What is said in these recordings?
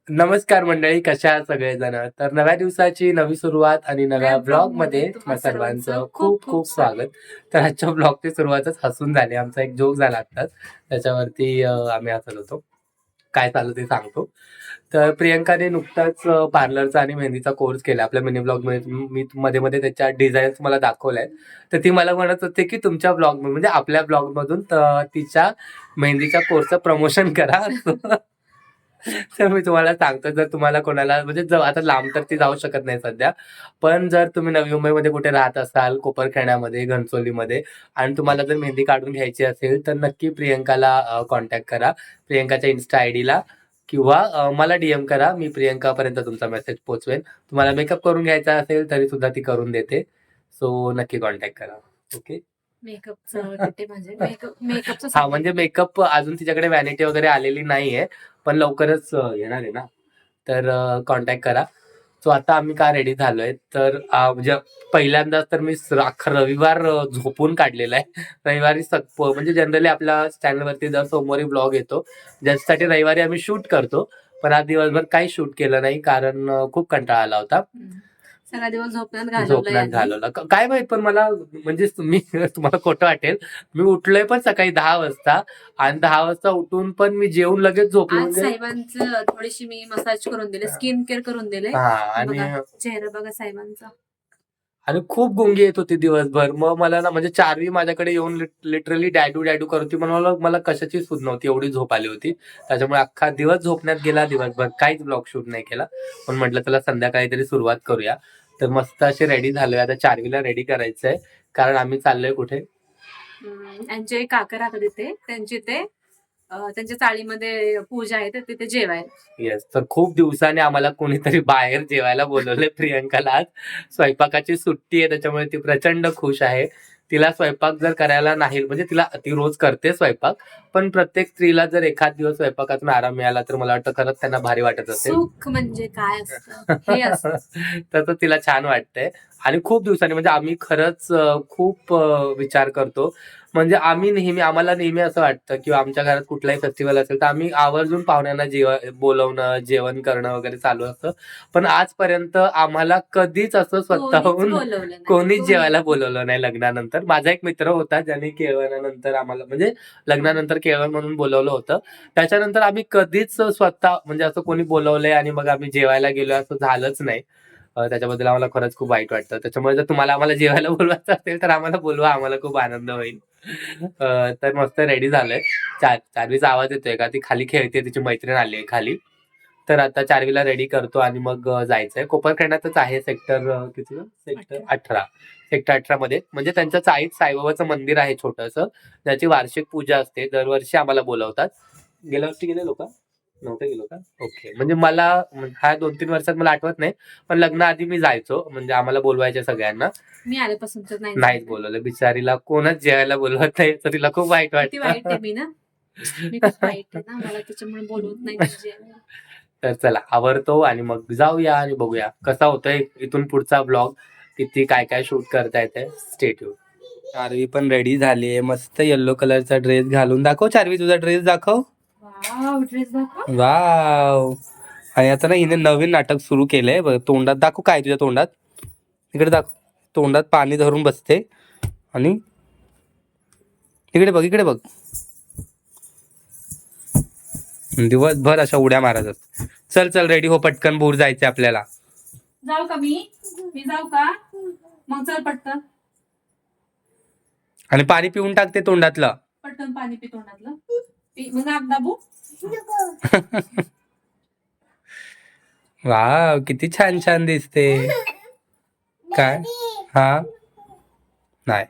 नमस्कार मंडळी, कशा आहात सगळेजण? तर नव्या दिवसाची नवी सुरुवात आणि नव्या ब्लॉग मध्ये तुम्हा सर्वांचं खूप खूप स्वागत. तर आजच्या ब्लॉगची सुरुवातच हसून झाली. आमचा एक जोक झाला आत्ताच, त्याच्यावरती आम्ही हसत होतो. काय चाललं ते सांगतो. तर प्रियंकाने नुकताच पार्लरचा आणि मेहंदीचा कोर्स केला. आपल्या मिनी ब्लॉगमध्ये मी मध्ये मध्ये त्याच्या डिझाईन्स मला दाखवल्या आहेत. तर ती मला म्हणत होती की तुमच्या ब्लॉग म्हणजे आपल्या ब्लॉगमधून तिच्या मेहंदीच्या कोर्सचं प्रमोशन करा. तर मी तुम्हाला सांगतो, जर तुम्हाला कोणाला म्हणजे आता लांब तर ती जाऊ शकत नाही सध्या. पण जर तुम्ही नवी मुंबईमध्ये कुठे राहत असाल, कोपरखेड्यामध्ये, घणसोलीमध्ये आणि तुम्हाला जर मेहंदी काढून घ्यायची असेल, तर नक्की प्रियंकाला कॉन्टॅक्ट करा. प्रियंकाच्या इन्स्टा आयडीला किंवा मला डीएम करा. मी प्रियंकापर्यंत तुमचा मेसेज पोहोचवेन. तुम्हाला मेकअप करून घ्यायचा असेल, तरी सुद्धा ती करून देते. सो नक्की कॉन्टॅक्ट करा. ओके. मेकअपचं कुठे म्हणजे मेकअपचं हां, म्हणजे मेकअप अजून तिच्याकडे व्हॅनिटी वगैरे आलेली नाहीये. पण लवकरच येणार आहे ना. तर कॉन्टॅक्ट करा. सो आता आम्ही का रेडी झालोय, तर म्हणजे पहिल्यांदा तर मी अख्खा रविवार झोपून काढलेला आहे. रविवारी म्हणजे जनरली आपल्या चॅनलवरती दर सोमवारी ब्लॉग येतो. ज्याच्यासाठी रविवारी आम्ही शूट करतो. पण आज दिवसभर काही शूट केलं नाही, कारण खूप कंटाळा आला होता. सगळा दिवस झोपण्यात घालवलाय. घालवला. काय माहित, पण मला म्हणजे मी तुम्हाला खोटं वाटेल. मी उठलोय पण सकाळी 10 वाजता आणि 10 वाजता उठून पण मी जेवून लगेच झोपलो. आज म्हणजे साहेबांचं थोडीशी मी मसाज करून दिले, स्किन केअर करून दिले. आणि चेहरा बघा साहेबांचा. आणि खूप गुंगी येत होती दिवसभर. मग मला ना म्हणजे चारवी माझ्याकडे येऊन लिटरली डॅडू डॅडू करत होती. मला मला कशाची सूद नव्हती, एवढी झोप आली होती. त्याच्यामुळे अख्खा दिवस झोपण्यात गेला. दिवसभर काहीच ब्लॉग शूट नाही केला. पण म्हटलं चला संध्याकाळी तरी सुरुवात करूया. तर मस्त असे रेडी झालोय. आता चारवीला रेडी करायचंय, कारण आम्ही चाललोय कुठे. यांचे काका राहतात तिथे, त्यांच्या चाळीमध्ये पूजा आहे, तर तिथे जेवायला. येस. तर खूप दिवसाने आम्हाला कोणीतरी बाहेर जेवायला बोलवलंय प्रियंकाला आज. स्वयंपाकाची सुट्टी आहे, त्याच्यामुळे ती प्रचंड खुश आहे. तिला स्वयंपाक जर करायला नाही, म्हणजे ती रोज करते स्वयंपाक, पण प्रत्येक स्त्रीला जर एखाद दिवस स्वयंपाकातून आराम मिळाला तर मला वाटतं खरंच त्यांना भारी वाटत असेल. सुख म्हणजे काय असतं हे असतं. तर तिला छान वाटतंय. आणि खूप दिवसांनी म्हणजे आम्ही खरंच खूप विचार करतो. म्हणजे आम्हाला नेहमी असं वाटतं किंवा आमच्या घरात कुठलाही फेस्टिव्हल असेल तर आम्ही आवर्जून पाहुण्यांना बोलवणं, जेवण करणं वगैरे चालू असतं. पण आजपर्यंत आम्हाला कधीच असं स्वतःहून कोणीच जेवायला बोलवलं नाही लग्नानंतर. माझा एक मित्र होता, ज्याने केळवणानंतर आम्हाला म्हणजे लग्नानंतर केळवण म्हणून बोलवलं होतं. त्याच्यानंतर आम्ही कधीच स्वतः म्हणजे असं कोणी बोलवलंय आणि मग आम्ही जेवायला गेलोय असं झालंच नाही. त्याच्याबद्दल आम्हाला खरंच खूप वाईट वाटतं. त्याच्यामुळे जर तुम्हाला आम्हाला जेवायला बोलवायचं असेल तर आम्हाला बोलवा. आम्हाला खूप आनंद होईल. तर मस्त रेडी झालोय. चार्वीचा आवाज येतोय का? ती खाली खेळते, तिची मैत्रीण आली आहे खाली. तर आता चार्वीला रेडी करतो आणि मग जायचंय. कोपरखंडातच आहे सेक्टर किती? सेक्टर 18. सेक्टर 18 मध्ये म्हणजे त्यांच्या चाळीत साईबाबाचं मंदिर आहे छोटंसं. त्याची वार्षिक पूजा असते. दरवर्षी आम्हाला बोलवतात. गेल्या वर्षी गेलेलो का? नव्हतं गेलो का? ओके. म्हणजे मला ह्या 2-3 वर्षात मला आठवत नाही. पण लग्नाआधी मी जायचो. म्हणजे आम्हाला बोलवायचे सगळ्यांना. मी आल्यापासून तर नाहीच बोलवलं. बिचारीला कोणच जेवायला बोलवत नाही. तर तिला खूप वाईट वाईट आहे वाटतं. मी ना. मी खूप वाईट आहे ना, मला त्याच्यामुळे बोलवत नाही जेवायला. तर चला आवरतो आणि मग जाऊया आणि बघूया कसा होतोय इथून पुढचा ब्लॉग. किती काय काय शूट करता येते. Stay tune. चार्वी पण रेडी झालीये. मस्त येल्लो कलरचा ड्रेस घालून दाखव. चार्वी तुझा ड्रेस दाखव. वाव, ड्रेस दाखव. वाव. आणि आता ना हिने नवीन नाटक सुरू केलंय बघ. तोंडात दाखव. काय तुझ्या तोंडात? इकडे दाखव. तोंडात पाणी धरून बसते आणि इकडे बघ, इकडे बघ. दिवसभर अशा उड्या मारत असते. चल चल रेडी हो पटकन, भूर जायचंय आपल्याला. जाऊ का मी जाऊ का? मग चल पटकन. आणि पाणी पिऊन टाकते तोंडातलं. पटकन पाणी पी तोंडातलं. मग आग दाबू. वाव, किती छान छान दिसते. काय? हा नाही.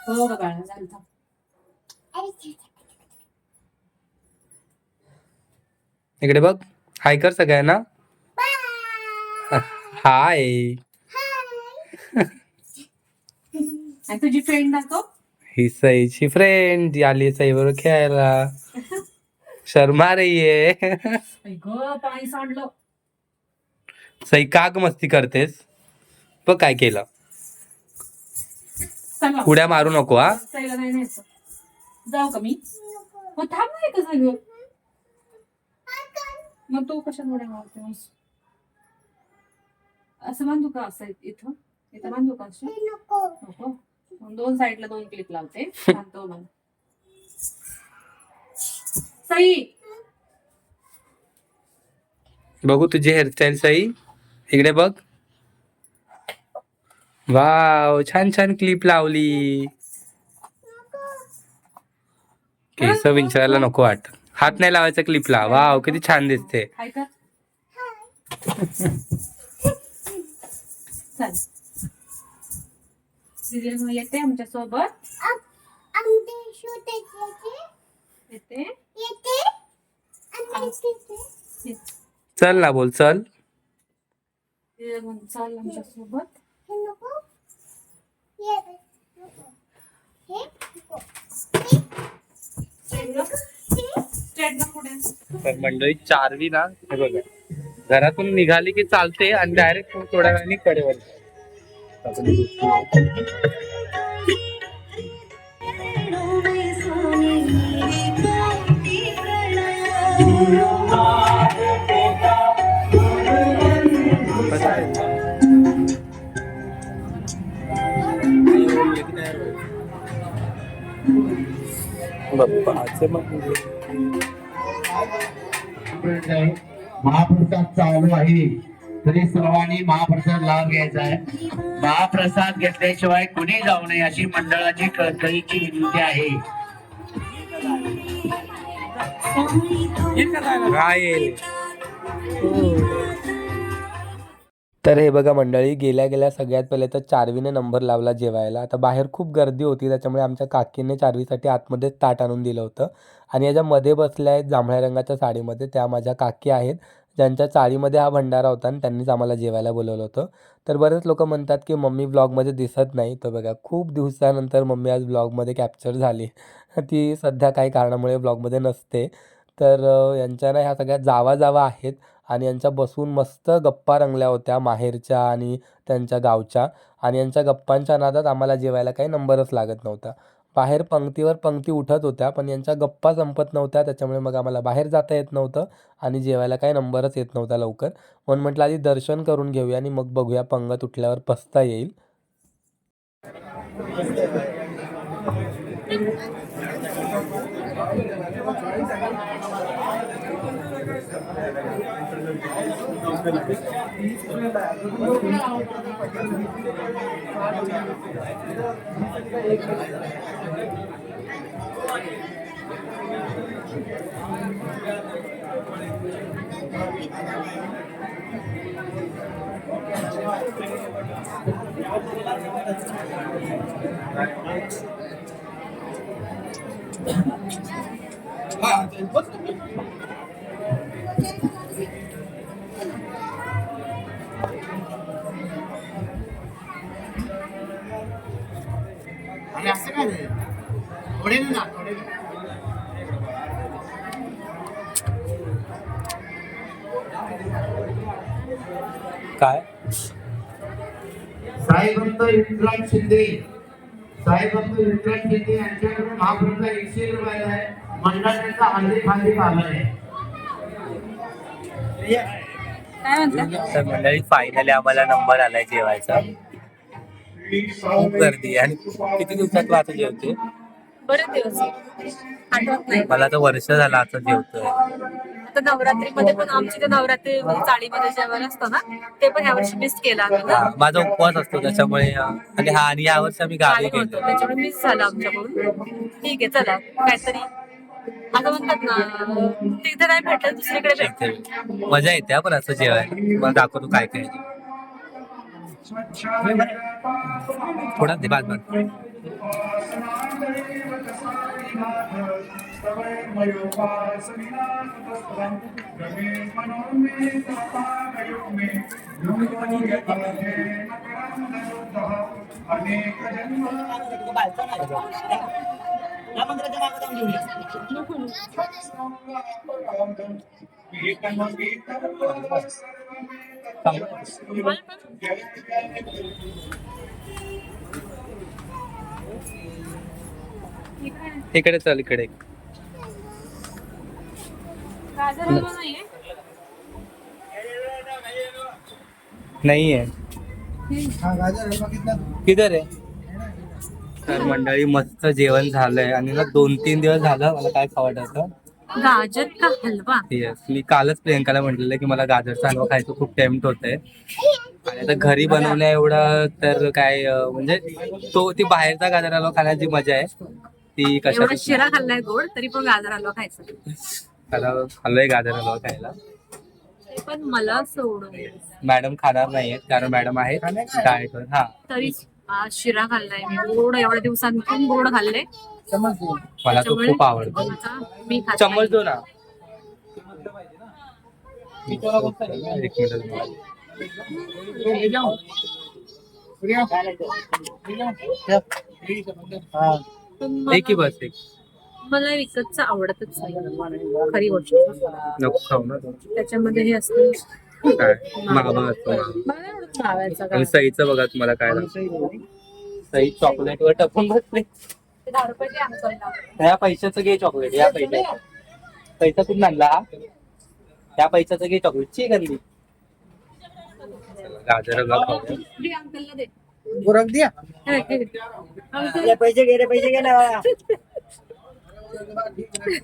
हो का बाळा, चालतं. इकडे बघ. हाय कर सगळ्यांना. हाय. आणि तुझी फ्रेंड दाखव. ही सईची फ्रेंड आली सईबरोबर खेळायला. शर्मा रही है. पाणी सांडलं. सई का ग मस्ती करतेस? बघ काय केलं. उड्या मारू नको हा. सईला नाही न्यायचं. जाऊ का मी? हो थांब नाही का सगळं. मग तू कशा थोड्या मारतेस? असं बांधू का? असं इथं इथं बांधू का? असं नको. मग दोन साईडला 2 क्लिप लावते. बांधतो मग. सई बघू तुझी हेअरस्टाईल सई, इकडे बघ. वाव, छान छान क्लिप लावली. केस विंचरायला नको वाटत. हात नाही लावायचा क्लिपला. वाव, किती छान दिसते. हाय का? चल सिरियल मग येते आमच्या सोबत. येते. चल ना, बोल चल. सिरियल मध्ये चाल आमच्या सोबत. तर मंडळी चारवी ना, हे बघा, घरातून निघाली की चालते आणि डायरेक्ट थोड्या वेळाने कडेवर. महाप्रसाद चालू आहे तरी सर्वांनी महाप्रसाद लाभ घ्यायचा आहे. महाप्रसाद घेतल्याशिवाय कुणी जाऊ नये अशी मंडळाची कळकळीची विनंती आहे. तर हे बघा मंडळी, गेल्या गेल्या सगळ्यात पहिले तर चारवीने नंबर लावला जेवायला. आता बाहेर खूप गर्दी होती, त्याच्यामुळे आमच्या काकीने चारवीसाठी आतमध्ये ताट आणून दिलं होतं. आणि याच्यामध्ये बसल्या आहेत जांभळ्या रंगाच्या साडीमध्ये, त्या माझ्या काकी आहेत, ज्यांच्या चाळीमध्ये हा भंडारा होता आणि त्यांनीच आम्हाला जेवायला बोलवलं होतं. तर बरेच लोक म्हणतात की मम्मी ब्लॉगमध्ये दिसत नाही. तर बघा, खूप दिवसानंतर मम्मी आज ब्लॉगमध्ये कॅप्चर झाली. ती सध्या काही कारणामुळे ब्लॉगमध्ये नसते. तर यांच्या ना ह्या सगळ्या जावा जावा आहेत आणि यांच्या बसून मस्त गप्पा रंगल्या होत्या माहेरच्या आणि त्यांच्या गावच्या. आणि यांच्या गप्पांच्या नादात आम्हाला जेवायला काही नंबरच लागत नव्हता. बाहेर पंक्तीवर पंक्ती उठत होत्या, पण यांच्या गप्पा संपत नव्हत्या. त्याच्यामुळे मग आम्हाला बाहेर जाता येत नव्हतं आणि जेवायला काही नंबरच येत नव्हता लवकर. म्हणून म्हटलं आधी दर्शन करून घेऊया आणि मग बघूया, पंगत उठल्यावर पस्ता येईल. आणि असं काय नाही, थोडे ना थोडे. काय साईभक्त विक्रांत शिंदे, साईभक्त विक्रांत शिंदे यांच्याकडून महाप्रसाद 100 रुपयाला आहे. मंडळाचा हल्ली खाली आला आहे. काय म्हणतात? तर मंडळी फायनली आम्हाला नंबर आलाय जेवायचा. खूप गर्दी आणि किती दिवसात आता जेवते? बरेच दिवस आठवत नाही. मला तर वर्ष झालं आता जेवतोय. आता नवरात्रीमध्ये पण आमची ते नवरात्री चाळीमध्ये जेवण असतं ना, ते पण यावर्षी मिस केला आम्ही ना. माझा उपवास असतो त्याच्यामुळे. आणि यावर्षी आम्ही गावी गावी होतो गेलो. त्याच्यामुळे मिस झालं आमच्याकडून. ठीक आहे, चला काहीतरी आता म्हणतात ना, तिथे नाही भेटलं दुसरीकडे भेटतं. इथे मजा येते पण असं जेवायला. मला दाखवतो काय काय. थोडा दे बाद बाद. इकडे चल, इकडे. गाजर हलवा नाहीये? नाही आहे किधर आहे. तर मंडळी मस्त जेवण झालंय आणि ना 2-3 दिवस झालं मला काय खावं वाटतं. गाजर का हलवा. येस, मी कालच प्रियंकाला म्हटलेलं की मला गाजरचा हलवा खायचं खूप टेम्प्ट होतंय आणि आता घरी बनवण्या एवढं तर काय म्हणजे ती बाहेरचा गाजर हलवा खाण्याची मजा आहे ती एवढा कशात शिरा खाल्लाय गोड तरी पण गाजर हलवा खायचा. खाल्लोय गाजर हलवा खायला. ते पण मला सोडून. मॅडम खाणार नाहीयेत कारण मॅडम आहेत डाएटवर. हा तरी शिरा खाल्लाय मी गोड एवढ्या दिवसांतून गोड खाल्ले. मला तो खूप आवडतो. आता मी खात चम्मच दो ना. एक मिनिट. एक ही बस एक मला विकतचं आवडतच नाही खरी गोष्ट. नको खाऊ ना तो. त्याच्यामध्ये हे असतं काय मावा असतो मावा. मला नाही आवडत माव्याचं काय. आणि सईचं बघा तुम्हाला काय लागतं. सई चॉकलेट वर टपून बसले. ते 10 रुपयाचे अंकलला. ह्या पैशाचं घे चॉकलेट. या पैशाचं पैसा कुठून आणला हा. या पैशाचं घे चॉकलेट ची गंदी. गाजर हलवा खाऊया. दे अंकलला दे. रख दिया हे, हे. अंकल, ये पैसे गे ना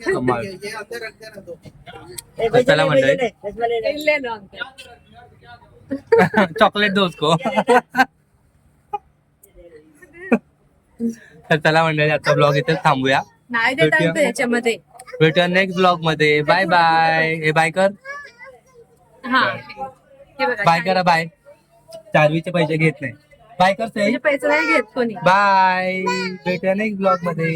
कमाल. ये अंदर रख देना तो तर चला मंडळी ले लो अंकल. चॉकलेट दो उसको. तर चला मंडळी आजचा ब्लॉग इथेच थांबूया. नाही देत अंकल याच्यामध्ये. भेटूया नेक्स्ट ब्लॉग मध्ये. Bye bye. हे बाय कर. हा हे बघा बाय करा. बाय. चार्वीचे पैसे घेत नाही. बाय कर सई. त्याचे पैसे नाही घेत कोणी. बाय. भेटूया नेक्स्ट ब्लॉग मध्ये.